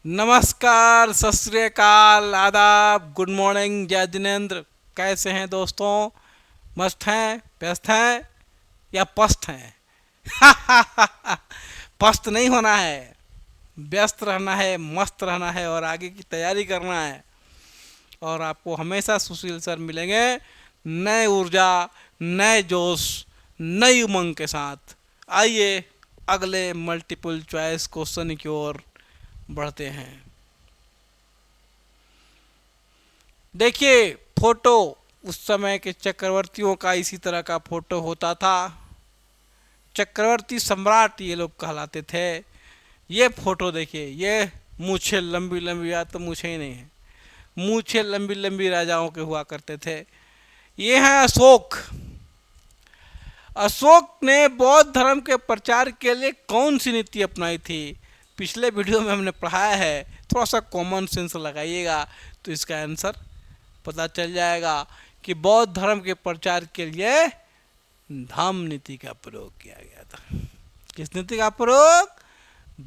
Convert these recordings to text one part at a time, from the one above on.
नमस्कार, सत श्री अकाल, आदाब, गुड मॉर्निंग, जय जिनेंद्र। कैसे हैं दोस्तों? मस्त हैं, व्यस्त हैं या पस्त हैं? पस्त नहीं होना है, व्यस्त रहना है, मस्त रहना है और आगे की तैयारी करना है। और आपको हमेशा सुशील सर मिलेंगे नए ऊर्जा, नए जोश, नई उमंग के साथ। आइए अगले मल्टीपल चॉइस क्वेश्चन की ओर बढ़ते हैं। देखिए, फोटो उस समय के चक्रवर्तियों का इसी तरह का फोटो होता था। चक्रवर्ती सम्राट ये लोग कहलाते थे। ये फोटो देखिए, ये मूछें लंबी लंबी, या तो मूछें ही नहीं है, मूछें लंबी लंबी राजाओं के हुआ करते थे। ये है अशोक। अशोक ने बौद्ध धर्म के प्रचार के लिए कौन सी नीति अपनाई थी? पिछले वीडियो में हमने पढ़ाया है, थोड़ा सा कॉमन सेंस लगाइएगा तो इसका आंसर पता चल जाएगा कि बौद्ध धर्म के प्रचार के लिए धम्म नीति का प्रयोग किया गया था। किस नीति का प्रयोग?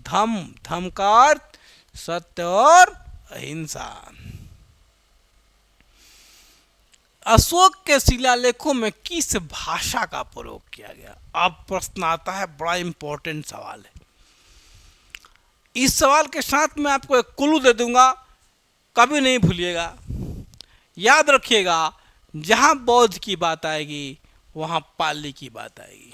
धम्म। धम्म का अर्थ सत्य और अहिंसा। अशोक के शिलालेखों में किस भाषा का प्रयोग किया गया? अब प्रश्न आता है, बड़ा इंपॉर्टेंट सवाल है। इस सवाल के साथ मैं आपको एक क्लू दे दूंगा, कभी नहीं भूलिएगा, याद रखिएगा। जहां बौद्ध की बात आएगी वहां पाली की बात आएगी,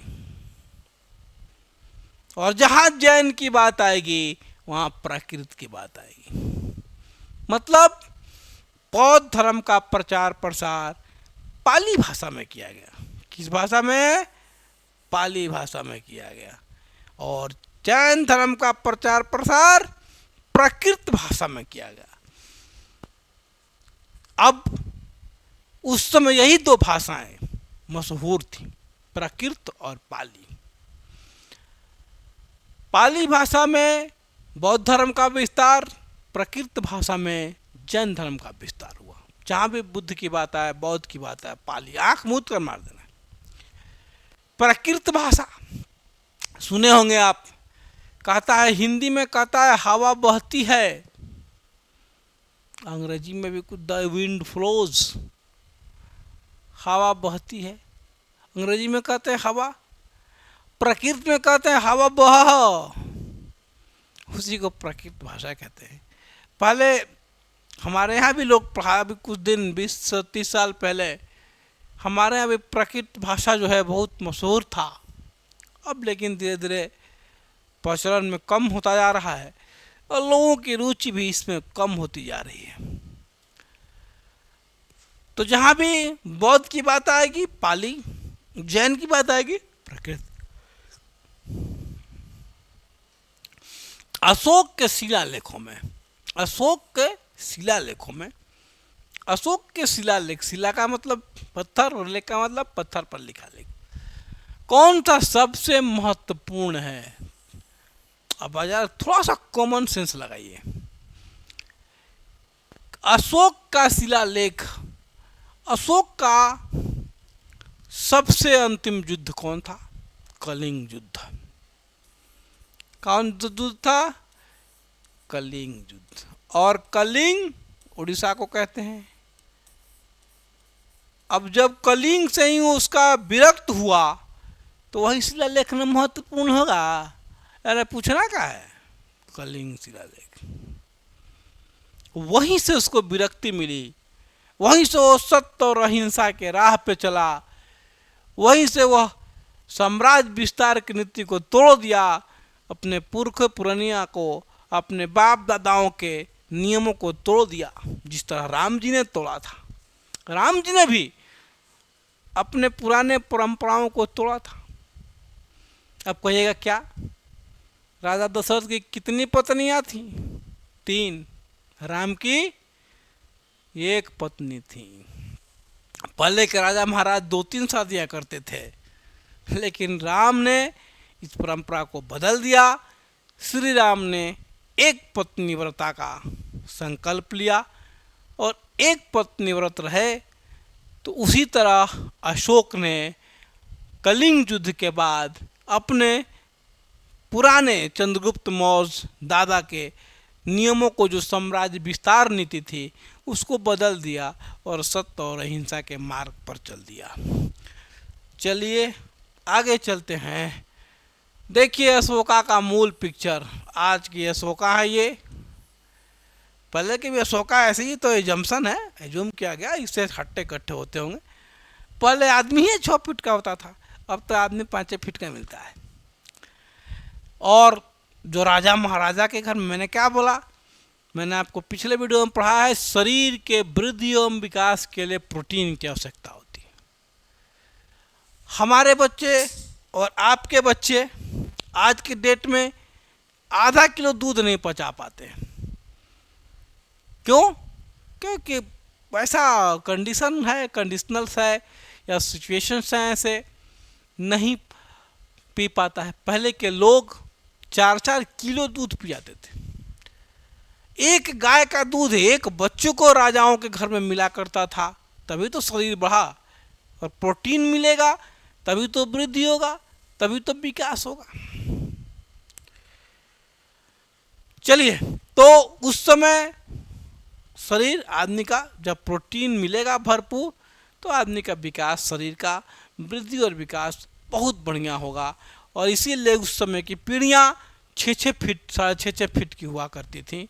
और जहां जैन की बात आएगी वहां प्राकृत की बात आएगी। मतलब बौद्ध धर्म का प्रचार प्रसार पाली भाषा में किया गया। किस भाषा में? पाली भाषा में किया गया। और जैन धर्म का प्रचार प्रसार प्राकृत भाषा में किया गया। अब उस समय यही दो भाषाएं मशहूर थी, प्राकृत और पाली। पाली भाषा में बौद्ध धर्म का विस्तार, प्राकृत भाषा में जैन धर्म का विस्तार हुआ। जहां भी बुद्ध की बात आए, बौद्ध की बात आए, पाली, आंख मूंद कर मार देना। प्राकृत भाषा सुने होंगे आप, कहता है, हिंदी में कहता है हवा बहती है, अंग्रेजी में भी कुछ द विंड फ्लोज, हवा बहती है, अंग्रेजी में कहते हैं हवा। प्राकृत में कहते हैं हवा बह, उसी को प्राकृत भाषा कहते हैं। पहले हमारे यहाँ भी लोग पढ़ा, अभी कुछ दिन 20-30 साल पहले हमारे यहाँ भी प्राकृत भाषा जो है बहुत मशहूर था। अब लेकिन धीरे धीरे प्रचलन में कम होता जा रहा है और लोगों की रुचि भी इसमें कम होती जा रही है। तो जहाँ भी बौद्ध की बात आएगी पाली, जैन की बात आएगी प्राकृत। अशोक के शिलालेखों में, अशोक के शिलालेखों में, अशोक के शिलालेख, शिला का मतलब पत्थर और लेख का मतलब पत्थर पर लिखा लेख, कौन सा सबसे महत्वपूर्ण है? अब यार थोड़ा सा कॉमन सेंस लगाइए। अशोक का शिलालेख, अशोक का सबसे अंतिम युद्ध कौन था? कलिंग युद्ध। कौन युद्ध था? कलिंग युद्ध। और कलिंग उड़ीसा को कहते हैं। अब जब कलिंग से ही उसका विरक्त हुआ तो वही शिलालेख में महत्वपूर्ण होगा। अरे पूछना क्या है? कलिंग शिलालेख, वहीं से उसको विरक्ति मिली, वहीं से वो सत्य और अहिंसा के राह पे चला, वहीं से वह साम्राज्य विस्तार की नीति को तोड़ दिया, अपने पुरख पुरनिया को, अपने बाप दादाओं के नियमों को तोड़ दिया, जिस तरह राम जी ने तोड़ा था। राम जी ने भी अपने पुराने परंपराओं को तोड़ा था। अब कहिएगा क्या? राजा दशरथ की कितनी पत्नियां थी? 3। राम की 1 पत्नी थी। पहले के राजा महाराज 2-3 शादियां करते थे, लेकिन राम ने इस परंपरा को बदल दिया। श्री राम ने 1 पत्नी व्रता का संकल्प लिया और 1 पत्नी व्रत रहे। तो उसी तरह अशोक ने कलिंग युद्ध के बाद अपने पुराने चंद्रगुप्त मौर्य दादा के नियमों को, जो साम्राज्य विस्तार नीति थी उसको बदल दिया और सत्य और अहिंसा के मार्ग पर चल दिया। चलिए आगे चलते हैं। देखिए अशोका का मूल पिक्चर, आज की अशोका है ये। पहले के भी अशोका ऐसे ही तो एजम्पशन है, एज्यूम किया गया, इससे हट्टे कट्टे होते होंगे। पहले आदमी ही 6 फीट का होता था, अब तो आदमी 5 फीट का मिलता है। और जो राजा महाराजा के घर में, मैंने क्या बोला, मैंने आपको पिछले वीडियो में पढ़ा है, शरीर के वृद्धि एवं विकास के लिए प्रोटीन की आवश्यकता होती है। हमारे बच्चे और आपके बच्चे आज के डेट में आधा किलो दूध नहीं पचा पाते हैं। क्यों? क्योंकि वैसा कंडीशन है, कंडीशनल्स है या सिचुएशंस हैं, ऐसे नहीं पी पाता है। पहले के लोग 4-4 किलो दूध पी जाते थे। एक गाय का दूध एक बच्चों को राजाओं के घर में मिला करता था, तभी तो शरीर बढ़ा। और प्रोटीन मिलेगा तभी तो वृद्धि होगा, तभी तो विकास होगा। चलिए, तो उस समय शरीर आदमी का जब प्रोटीन मिलेगा भरपूर, तो आदमी का विकास, शरीर का वृद्धि और विकास बहुत बढ़िया होगा। और इसीलिए उस समय की पीढ़ियाँ 6-6 फीट, 6.5 फीट की हुआ करती थी।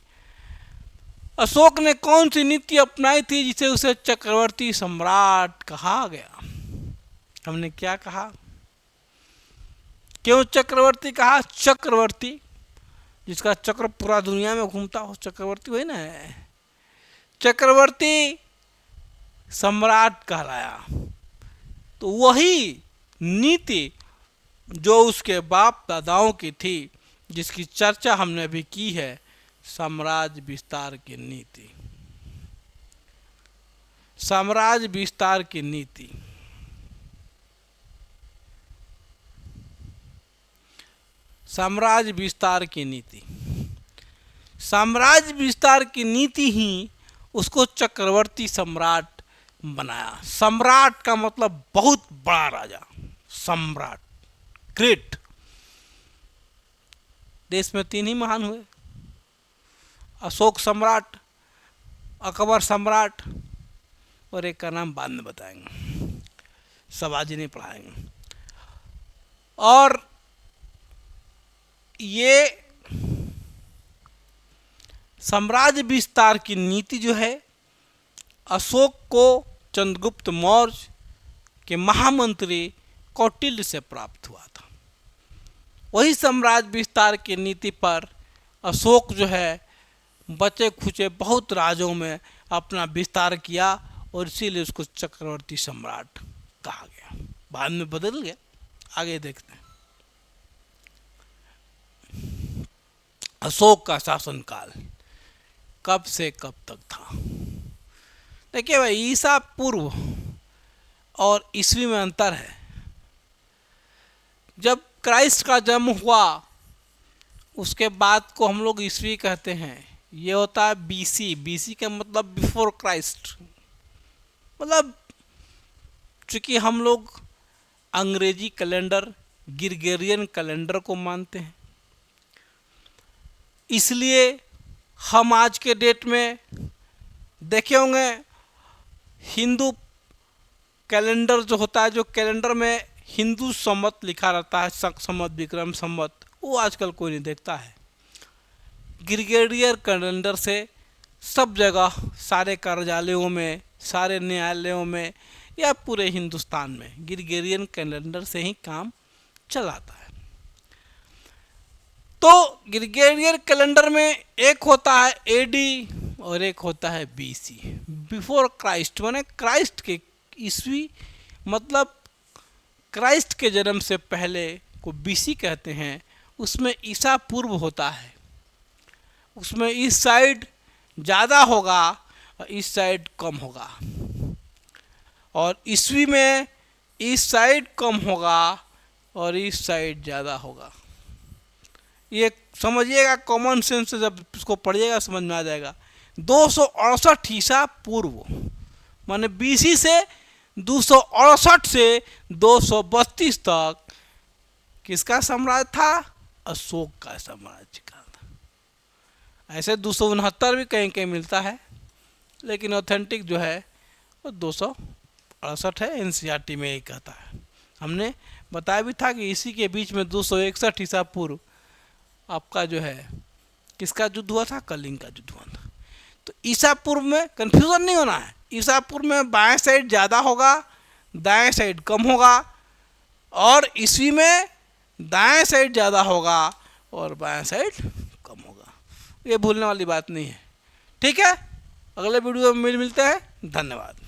अशोक ने कौन सी नीति अपनाई थी जिसे उसे चक्रवर्ती सम्राट कहा गया? हमने क्या कहा? क्यों चक्रवर्ती कहा? चक्रवर्ती जिसका चक्र पूरा दुनिया में घूमता हो, चक्रवर्ती वही ना है। चक्रवर्ती सम्राट कहलाया। तो वही नीति जो उसके बाप दादाओं की थी, जिसकी चर्चा हमने अभी की है, साम्राज्य विस्तार की नीति। साम्राज्य विस्तार की नीति, साम्राज्य विस्तार की नीति, साम्राज्य विस्तार की नीति ही उसको चक्रवर्ती सम्राट बनाया। सम्राट का मतलब बहुत बड़ा राजा, सम्राट, ग्रेट। देश में 3 ही महान हुए, अशोक सम्राट, अकबर सम्राट, और एक का नाम बाद में बताएंगे, शिवाजी नहीं पढ़ाएंगे। और ये साम्राज्य विस्तार की नीति जो है, अशोक को चंद्रगुप्त मौर्य के महामंत्री कौटिल्य से प्राप्त हुआ था। वही साम्राज्य विस्तार की नीति पर अशोक जो है बचे खुचे बहुत राज्यों में अपना विस्तार किया, और इसीलिए उसको चक्रवर्ती सम्राट कहा गया। बाद में बदल गया, आगे देखते हैं। अशोक का शासनकाल कब से कब तक था? देखिए भाई, ईसा पूर्व और ईस्वी में अंतर है। जब क्राइस्ट का जन्म हुआ उसके बाद को हम लोग ईस्वी कहते हैं। ये होता है बीसी। बीसी का मतलब बिफोर क्राइस्ट। मतलब चूँकि हम लोग अंग्रेजी कैलेंडर, ग्रिगोरियन कैलेंडर को मानते हैं, इसलिए हम आज के डेट में देखे होंगे हिंदू कैलेंडर जो होता है, जो कैलेंडर में हिंदू संवत लिखा रहता है, शक संवत, विक्रम संवत, वो आजकल कोई नहीं देखता है। ग्रिगोरियन कैलेंडर से सब जगह, सारे कार्यालयों में, सारे न्यायालयों में, या पूरे हिंदुस्तान में ग्रिगोरियन कैलेंडर से ही काम चलाता है। तो ग्रिगोरियन कैलेंडर में एक होता है एडी और एक होता है बीसी, बिफोर क्राइस्ट, माने क्राइस्ट के, ईस्वी मतलब क्राइस्ट के जन्म से पहले को बीसी कहते हैं। उसमें ईसा पूर्व होता है, उसमें इस साइड ज़्यादा होगा और इस साइड कम होगा, और ईस्वी में इस साइड कम होगा और इस साइड ज़्यादा होगा। ये समझिएगा, कॉमन सेंस से जब इसको पढ़िएगा समझ में आ जाएगा। 268 ईसा पूर्व माने बीसी से 268 से 232 तक किसका साम्राज्य था? अशोक का साम्राज्य का था। ऐसे 269 भी कहीं कहीं मिलता है, लेकिन ऑथेंटिक जो है वो 268 है, एनसीईआरटी में ही कहता है। हमने बताया भी था कि इसी के बीच में 261 ईसा पूर्व आपका जो है किसका युद्ध हुआ था, कलिंग का युद्ध हुआ था। तो ईसा पूर्व में कंफ्यूजन नहीं होना है, ईसा पूर्व में बाएं साइड ज़्यादा होगा, दाएं साइड कम होगा, और ईस्वी में दाएं साइड ज़्यादा होगा और बाएं साइड कम होगा। ये भूलने वाली बात नहीं है। ठीक है, अगले वीडियो में मिलते हैं। धन्यवाद।